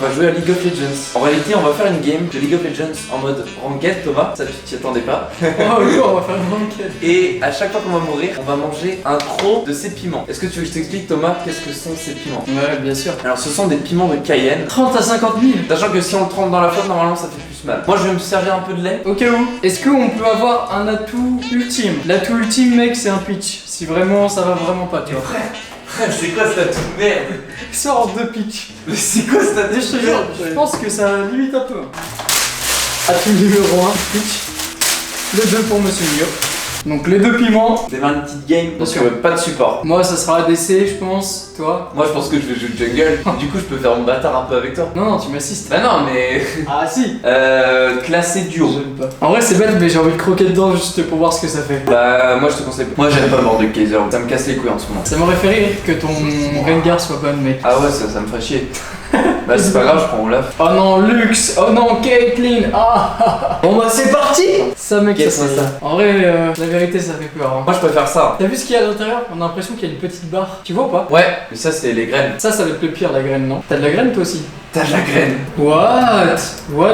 va jouer à League of Legends. En réalité, on va faire une game de League of Legends en mode ranked, Thomas. Ça, tu t'y attendais pas. Oh, oui, on va faire une ranked. Et à chaque fois qu'on va mourir, on va manger un croc de ces piments. Est-ce que tu veux que je t'explique, Thomas, qu'est-ce que sont ces piments? Ouais, bien sûr. Alors, ce sont des piments de Cayenne. 30 à 50 000. Sachant que si on le trempe dans la flotte, normalement, ça fait plus mal. Moi, je vais me servir un peu de lait. Au cas où, est-ce qu'on peut avoir un atout ultime? L'atout ultime, mec, c'est un pitch. Si vraiment ça va vraiment pas, tu vois. Frère, c'est quoi cette atout de merde? Sors de pitch. Mais c'est quoi cette atout? Je te jure, je pense que ça limite un peu. Atout numéro 1, pitch. Les deux pour Monsieur Mio. Donc les deux piments. On démarre une petite game parce Bien que sûr. pas de support. Moi, ça sera ADC, je pense. Toi? Moi, je pense que je vais jouer jungle. Du coup, je peux faire mon bâtard un peu avec toi. Non, non, tu m'assistes. Bah non, mais Ah, si. classé duo. J'aime pas. En vrai, c'est bête, mais j'ai envie de croquer dedans juste pour voir ce que ça fait. Bah, moi, je te conseille. Moi, j'aime pas mort de Kaiser. Ça me casse les couilles en ce moment. Ça m'aurait fait rire que ton Rengar soit bonne, mec. Ah ouais, ça me ferait chier. Bah, c'est pas grave, je prends Olaf. Oh non, Lux. Oh non, Caitlyn. Ah. Bon bah c'est parti. Ça, mec, Qu'est-ce ça que serait ça. En vrai, la vérité, ça fait peur. Hein. Moi, je préfère ça. T'as vu ce qu'il y a à l'intérieur? On a l'impression qu'il y a une petite barre. Tu vois ou pas? Ouais, mais ça, c'est les graines. Ça va être le pire, la graine, non? T'as de la graine, toi aussi? T'as de la graine. What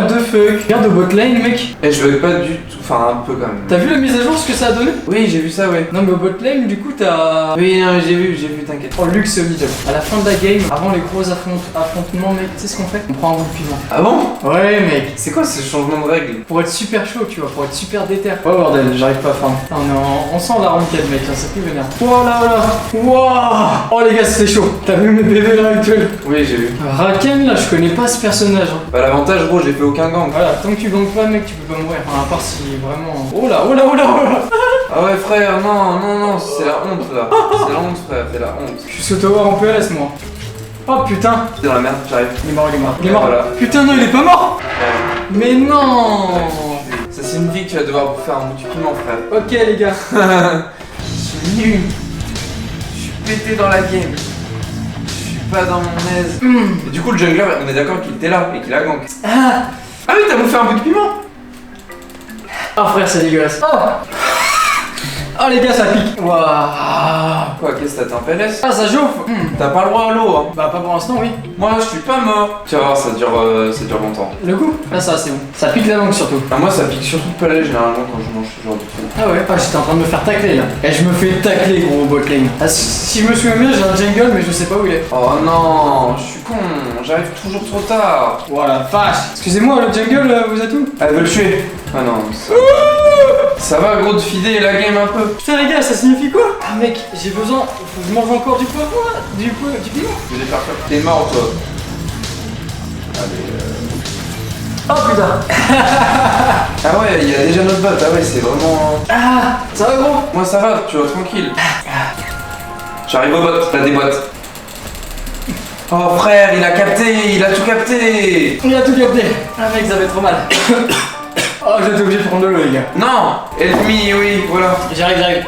the fuck? Regarde au bot lane, mec. Et je veux pas du tout. Enfin, un peu quand même. T'as vu la mise à jour, ce que ça a donné? Oui, j'ai vu ça, ouais. Non, mais au bot lane, du coup, t'as. Oui, non, j'ai vu, t'inquiète. Oh, Lux au middle. À la fin de la game, avant les gros affrontements, mec, tu sais ce qu'on fait? On prend un bout de piment. Ah bon? Ouais, mec. C'est quoi ce changement de règle? Pour être super chaud, tu vois, pour être super déter. Oh bordel, j'arrive pas à farm. On sent la ranked, mec, c'est plus vénère. Oh là là. Wow. Oh les gars, c'est chaud. T'as vu mes bébés là actuels? Oui, j'ai vu. Raken, là, je connais pas ce personnage. Hein. Bah, l'avantage, gros, j'ai fait aucun gang. Voilà, tant que tu gangs pas, mec, tu peux pas mourir. Enfin, à part si vraiment. Oh là, oh là, oh là, oh là. Ah ouais, frère, non, non, non, c'est la honte là. C'est la honte, frère, c'est la honte. Je suis sous tower en PLS, moi. Oh putain. T'es dans la merde, j'arrive. Il est mort, il est mort. Il est mort. Voilà. Putain, non, il est pas mort. Mais non. Ça signifie que tu vas devoir bouffer un bout du piment, frère. Ok, les gars. Je suis nul. Je suis pété dans la game. Je suis pas dans mon aise. Et du coup, le jungler, on est d'accord qu'il était là et qu'il a gank. Ah. Ah oui, t'as bouffé un bout de piment. Oh frère, c'est dégueulasse. Oh. Oh les gars, ça pique. Waouh. Quoi, qu'est-ce que t'as, t'es en PLS? Ah, ça chauffe. T'as pas le droit à l'eau, hein. Bah pas pour l'instant, oui. Moi, je suis pas mort. Tu vas voir, ça dure longtemps. Le coup? Ah ça c'est bon. Ça pique la langue surtout. Ah, moi, ça pique surtout de palais généralement quand je mange ce genre de truc. Ah ouais? Ah j'étais en train de me faire tacler là. Et je me fais tacler gros au bot lane. Ah, si je me souviens bien, j'ai un jungle mais je sais pas où il est. Oh non, je suis con, j'arrive toujours trop tard. Voilà, vache. Excusez-moi, le jungle, vous êtes où? Elle veut le tuer. Ah non. Ça va, gros, de fider la game un peu. Putain les gars, ça signifie quoi? Ah mec, j'ai besoin. Faut que je mange encore du poivron là. Du piment. Je vais les faire quoi? T'es mort, toi. Allez, Oh putain. Ah ouais, il y a déjà notre bot. Ah ouais, c'est vraiment. Ah, ça va gros? Moi, ça va, tu vois, tranquille. J'arrive au bot, t'as des bottes. Oh frère, il a capté, il a tout capté. Il a tout capté. Ah mec, ça fait trop mal. Oh, j'étais obligé de prendre de l'eau les gars. Non, ennemi, oui, voilà. J'arrive.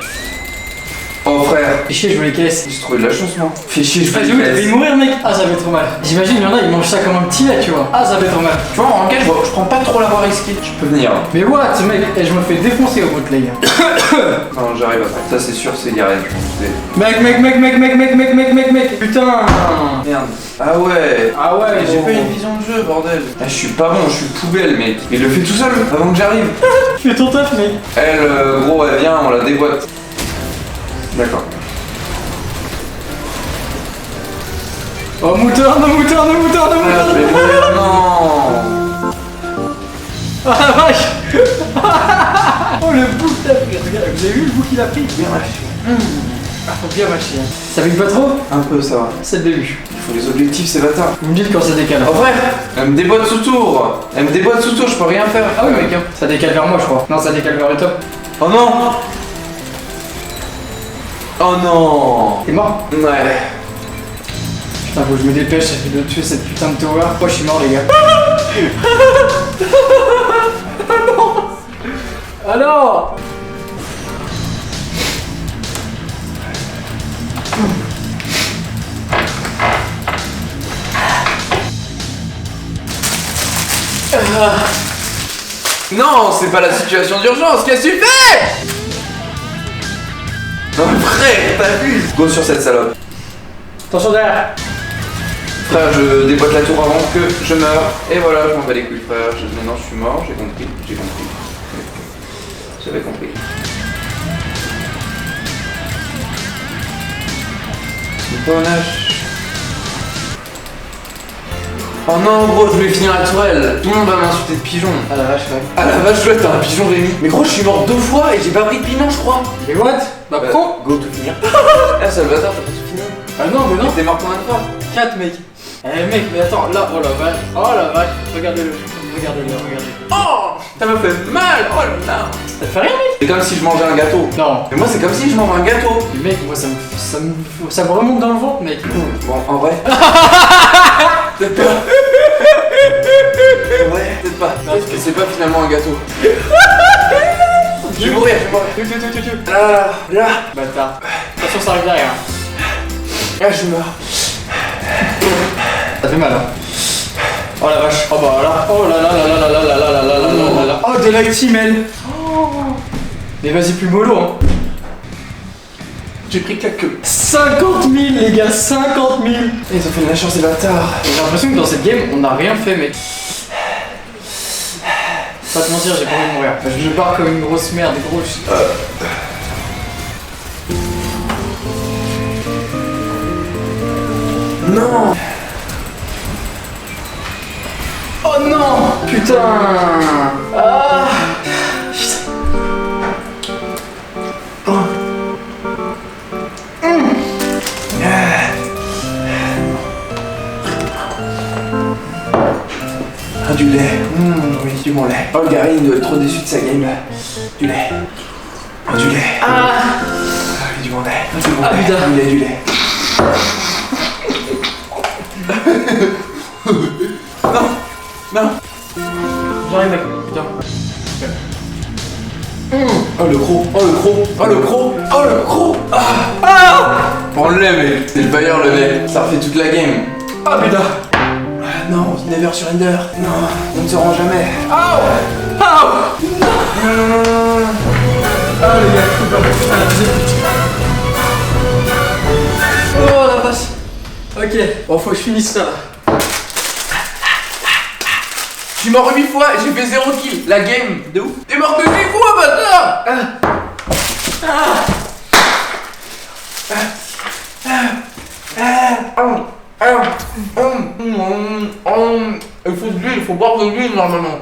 Oh frère, Fais chier, je voulais caisse. j'ai trouvé de la chance, moi. Fais chier, je Ah, fais j'ai vu, t'as failli mourir, mec. Ah, ça fait trop mal. J'imagine, il y en a, ils mangent ça comme un petit lait, tu vois. Ah, ça fait trop mal. Tu vois, en ranked, je prends pas trop l'avoir risqué. Je peux venir. Mais what, mec, et je me fais défoncer au bot lane. Non, j'arrive après. Ça, c'est sûr, c'est Garen. Mec. Putain. Merde. Ah ouais. Ah ouais, J'ai gros. pas une vision de jeu, bordel. Ah, je suis pas bon, je suis poubelle, mec. Il le fait tout seul avant que j'arrive. Fais ton taf, mec. Elle, gros, elle vient, on la déboîte. D'accord. Oh, moutarde. Ah, je vais mourir, non. Ah la vache. Oh, le bouc qu'il a pris. Regarde, vous avez vu le bouc qu'il a pris? Bien lâché. Ah, faut bien mâcher. Hein. Ça pique pas trop? Un peu, ça va. C'est le début. Il faut les objectifs, c'est bâtard. Vous me dites quand ça décale. Oh frère, elle me déboîte sous tour. Elle me déboîte sous tour, je peux rien faire. Ah oui, mec, hein. Ça décale vers moi, je crois. Non, ça décale vers le top. Oh non. Oh non. T'es mort? Ouais. Putain, faut que je me dépêche de tuer cette putain de tower. Oh, je suis mort, les gars. Alors Non, c'est pas la situation d'urgence, qu'est-ce que tu fais? Non mais frère, t'abuses. Go sur cette salope. Attention derrière. Frère, je déboîte la tour avant que je meure. Et voilà, je m'en bats les couilles, frère. Maintenant, je suis mort, j'ai compris. J'avais compris. Panache. Oh non, gros, je vais finir la tourelle. Tout le monde va m'insulter de pigeon. Ah la vache, ouais. Ah la vache, ouais, t'as un pigeon, Rémi. Mais gros, je suis mort 2 fois et j'ai pas pris de piment, je crois. Mais what? Bah pourquoi? Go, tout finir. Ah, Salvatore, t'as pas tout fini. Ah non, mais non. T'es mort combien de fois? 4 mec. Eh mec, mais attends, là, oh la vache. Oh la vache. Regardez-le. Regardez-le. Oh, ça m'a fait mal. Oh là là. Ça te fait rien mec? C'est comme si je mangeais un gâteau. Non. Mais moi, c'est comme si je mangeais un gâteau. Mais mec, moi ça me remonte dans le ventre mec. Bon, en vrai. Peut-être pas. Ouais, peut-être pas. Parce que c'est pas finalement un gâteau. Je vais mourir. Là. Bâtard. Attention, ça arrive derrière. Là, je meurs. Ça fait mal hein. Oh la vache. Oh bah là. Oh là là là là là là là là là là là. Oh de l'actimel. Mais vas-y plus mollo hein. J'ai pris quelques. 50 000 les gars, 50 000. Ils ont fait de la chance, ces bâtards. J'ai l'impression que dans cette game on n'a rien fait mec. Pas te mentir, j'ai pas envie de mourir. Je pars comme une grosse merde, gros. Non. Oh non. Putain. Ah. Ah, du lait. Oui, du bon lait. Oh, le Gary, il doit être trop déçu de sa game. Du lait. Oh, du lait. Ah. Oui, du bon lait. Du bon Ah, lait. putain. Du lait. Non. J'arrive mec. Putain. Oh, le croc. Oh, le croc. Ah. On le lait, mais c'est le bailleur, le lait. Ça refait toute la game. Ah putain. Non, never surrender. Non, on ne se rend jamais. Ah les gars, oh la vache. Ok, bon faut que je finisse ça là. Je suis mort 8 fois et j'ai fait 0 kill. La game de ouf. T'es mort que 8 fois, bâtard. Il faut de l'huile, il faut boire de l'huile normalement.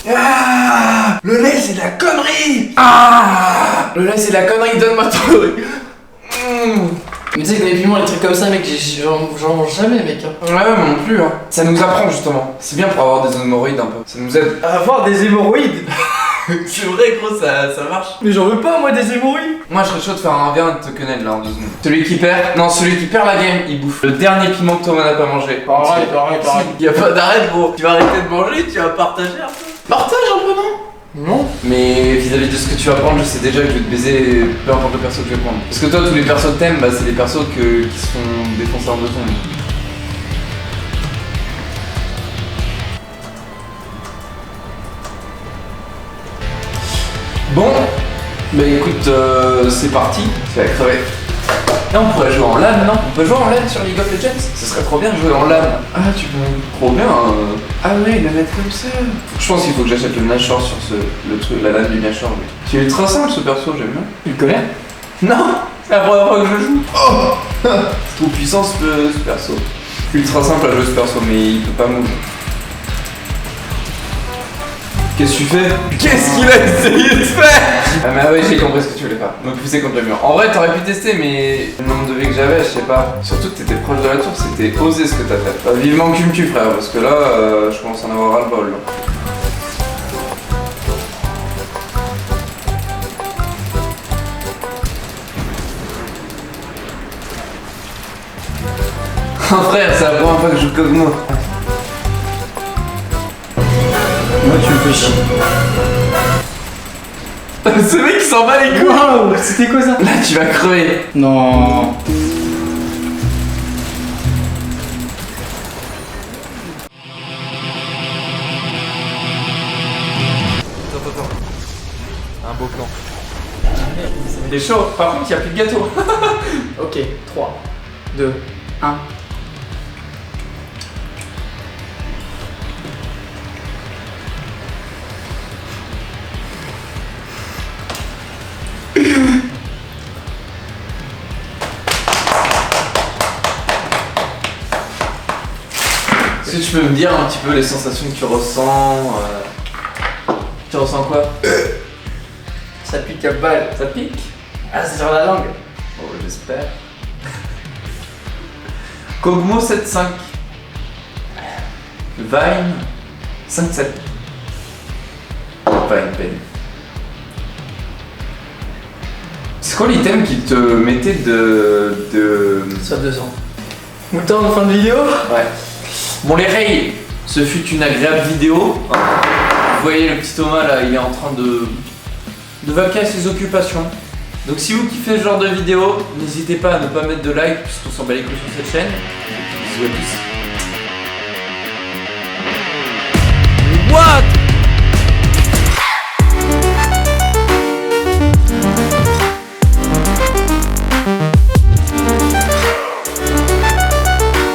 Ah, le lait c'est de la connerie. Ah, le lait c'est de la connerie, donne-moi ton lait. Mais tu sais que les piments, les trucs comme ça mec, j'en mange jamais mec. Ouais, moi non plus. Hein. Ça nous apprend justement. C'est bien pour avoir des hémorroïdes un peu. Ça nous aide. Avoir des hémorroïdes. C'est vrai gros, ça marche. Mais j'en veux pas moi des hémorroïdes. Moi je serais chaud de faire un V1 de Tokenhead là en 2 secondes. Celui qui perd la game, il bouffe le dernier piment que Thomas n'a pas mangé. Pareil. Y'a pas d'arrêt gros. Tu vas arrêter de manger, tu vas partager un peu. Partage un peu non? Non. Mais vis-à-vis de ce que tu vas prendre, je sais déjà que je vais te baiser peu importe le perso que je vais prendre. Parce que toi tous les persos que t'aimes, bah c'est les persos qui se font défoncer en 2 secondes. Bon, bah écoute, c'est parti, tu vas crever. Là on pourrait jouer en LAN, non? On peut jouer en LAN sur League of Legends? Ce serait trop bien de jouer en LAN. Ah tu peux... Trop bien. Ah ouais, le mettre comme ça. Je pense qu'il faut que j'achète le Nashor sur le truc, la LAN du Nashor. Oui. C'est ultra simple ce perso, j'aime bien. Tu le connais? Non, c'est la première fois que je joue. Oh c'est trop puissant ce perso. C'est ultra simple à jouer ce perso, mais il peut pas move. Qu'est-ce que tu fais? Qu'est-ce qu'il a essayé de faire? Ah mais ouais, j'ai compris ce que tu voulais faire. Me pousser contre le mur. En vrai, t'aurais pu tester, mais le nombre de vie que j'avais, je sais pas. Surtout que t'étais proche de la tour, c'était osé ce que t'as fait. Vivement que tu me tues, frère, parce que là, je commence à en avoir ras-le-bol. Oh frère, c'est la première fois que je joue Kog'Maw. Moi tu me fais chier. Ce mec il s'en bat les couilles. Waouh, c'était quoi ça? Là tu vas crever. Non. Attends. Un beau plan. Il T'es est chaud. Par contre, il n'y a plus de gâteau. Ok, 3, 2, 1. Est-ce que tu peux me dire un petit peu les sensations que tu ressens Tu ressens quoi? Ça pique à balle. Ça pique? Ah, c'est sur la langue. Oh, j'espère. Kogmo 7.5. Vine 5.7. Vine Pen. C'est quoi l'item qui te mettait de... Ça 2 ans. Mouton en fin de vidéo. Ouais. Bon les rails, ce fut une agréable vidéo. Vous voyez le petit Thomas là, il est en train de vaquer à ses occupations. Donc si vous kiffez ce genre de vidéo, n'hésitez pas à ne pas mettre de like puisqu'on s'en bat les couilles sur cette chaîne. Bisous à tous. What?